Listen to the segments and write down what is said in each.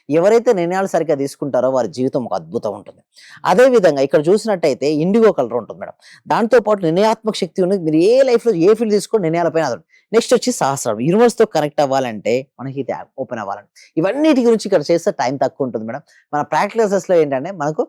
ఎవరైతే నిర్ణయాలు సరిగ్గా తీసుకుంటారో వారి జీవితం ఒక అద్భుతం ఉంటుంది. అదే విధంగా ఇక్కడ చూసినట్టయితే ఇండిగో కలర్ ఉంటుంది మేడం. దాంతో పాటు నిర్ణయాత్మక శక్తి ఉంది. మీరు ఏ లైఫ్‌లో ఏ ఫీల్డ్ తీసుకోండి నిర్ణయాలపైన ఆధారపడి. నెక్స్ట్ వచ్చి సహస్రారం. యూనివర్స్‌తో కనెక్ట్ అవ్వాలంటే మనకి ఇది ఓపెన్ అవ్వాలండి. ఇవన్నిటి గురించి ఇక్కడ చేస్తే టైం తక్కువ ఉంటుంది మేడం. మన ప్రాక్టికల్ క్లాసెస్‌లో ఏంటంటే మనకు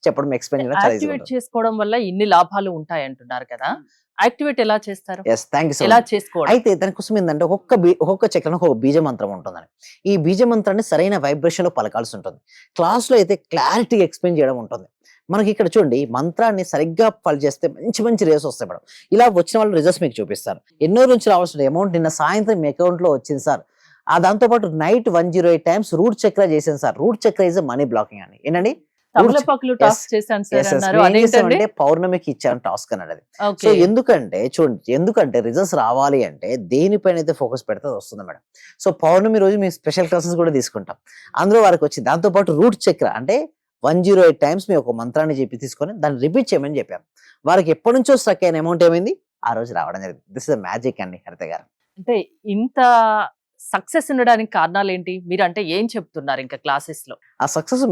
చెప్పడం, ఎక్స్‌ప్లెయిన్ చేయడం చాలా ఈజీగా యాక్టివేట్ ఉంటుంది. చేసుకోవడం వల్ల ఇన్ని లాభాలు ఉంటాయంటున్నారు కదా! యాక్టివేట్ ఎలా చేస్తారు? యెస్. థాంక్ యూ సో ఎలా మచ్. చేసుకోవడం? అయితే దానికోసం ఏందంటే ఒక్కొక్క చక్రానికి ఒక బీజ మంత్రం ఉంటుందండి. ఈ బీజ మంత్రాన్ని సరైన వైబ్రేషన్‌లో పలకాల్సి ఉంటుంది. క్లాస్‌లో అయితే క్లారిటీగా ఎక్స్‌ప్లెయిన్ చేయడం ఉంటుంది. మనకి ఇక్కడ చూడండి మంత్రాన్ని సరిగ్గా పలిచేస్తే మంచి మంచి రిజల్ట్స్ వస్తాయి మేడం. ఇలా వచ్చిన వాళ్ళు రిజల్ట్స్ మీకు చూపిస్తారు. ఎన్నో నుంచి రావాల్సిన అమౌంట్ నిన్న సాయంత్రం మీ అకౌంట్‌లో వచ్చింది సార్. దాంతో పాటు నైట్ 108 టైమ్స్ రూట్ చక్ర చేశాను సార్. రూట్ చక్ర ఈస్ మనీ బ్లాకింగ్ అని. ఏంటండి? తమలపాకులు టాస్క్ చేశాను సార్ అన్నారు. నేనేం అదేంటండి? చేశానంటే పౌర్ణమికి ఇచ్చాను టాస్క్ అన్నది అది. So okay. ఎందుకంటే చూడండి ఎందుకంటే రిజల్ట్స్ రావాలి అంటే దేనిపైన అయితే ఫోకస్ పెడితే అది వస్తుంది మేడం. సో పౌర్ణమి రోజు మేము స్పెషల్ క్లాసెస్ కూడా తీసుకుంటాం. అందులో వారికి వచ్చింది. దాంతో పాటు రూట్ చక్ర అంటే 108 టైమ్స్ మేము ఒక మంత్రాన్ని చెప్పి తీసుకొని దాన్ని రిపీట్ చేయమని చెప్పాం. వారికి ఎప్పటి నుంచో స్ట్రక్ అయిన అమౌంట్ ఏమైంది? ఆ రోజు రావడం జరిగింది. దిస్ ఇస్ మ్యాజిక్ అండి హరిత గారు. అంటే ఇంత సక్సెస్ ఉండడానికి కారణాలేంటి? మీరంటే ఏం చెప్తున్నారు ఇంకా క్లాసెస్‌లో? ఆ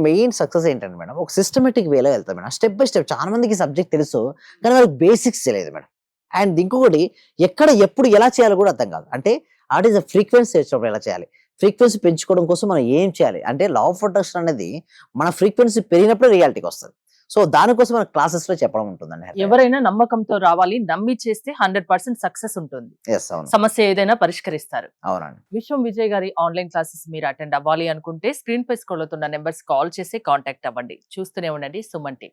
మెయిన్ సక్సెస్ ఏంటంటే మేడం ఒక సిస్టమాటిక్ వేలో వెళ్తాం మేడం. స్టెప్ బై స్టెప్ చాలా మందికి సబ్జెక్ట్ తెలుసు. కానీ వాళ్ళకి బేసిక్స్ తెలియదు మేడం. అండ్ ఇంకొకటి ఎక్కడ, ఎప్పుడు, ఎలా చేయాలో కూడా అర్థం కాదు. అంటే వాట్ ఈస్ ద ఫ్రీక్వెన్సీ వచ్చినప్పుడు ఎలా చేయాలి? ఫ్రీక్వెన్సీ పెంచుకోవడం కోసం మనం ఏం చేయాలి? అంటే లా ఆఫ్ అట్రాక్షన్ అనేది మన ఫ్రీక్వెన్సీ పెరిగినప్పుడే రియాలిటీకి వస్తది. సో దానికోసం మన క్లాసెస్‌లో చెప్పడం ఉంటుందండి హరిత గారు. ఎవరైనా నమ్మకంతో రావాలి. నమ్మి చేస్తే 100% సక్సెస్ ఉంటుంది. యెస్. అవును. సమస్య ఏదైనా పరిష్కరిస్తారు. అవునండి. విశ్వం విజయ్ గారి ఆన్‌లైన్ క్లాసెస్ మీరు అటెండ్ అవ్వాలి అనుకుంటే స్క్రీన్ పై స్క్రోల్ అవుతున్న నంబర్స్ కాల్ చేసి కాంటాక్ట్ అవ్వండి. చూస్తూనే ఉండండి సుమన్ టీవీ.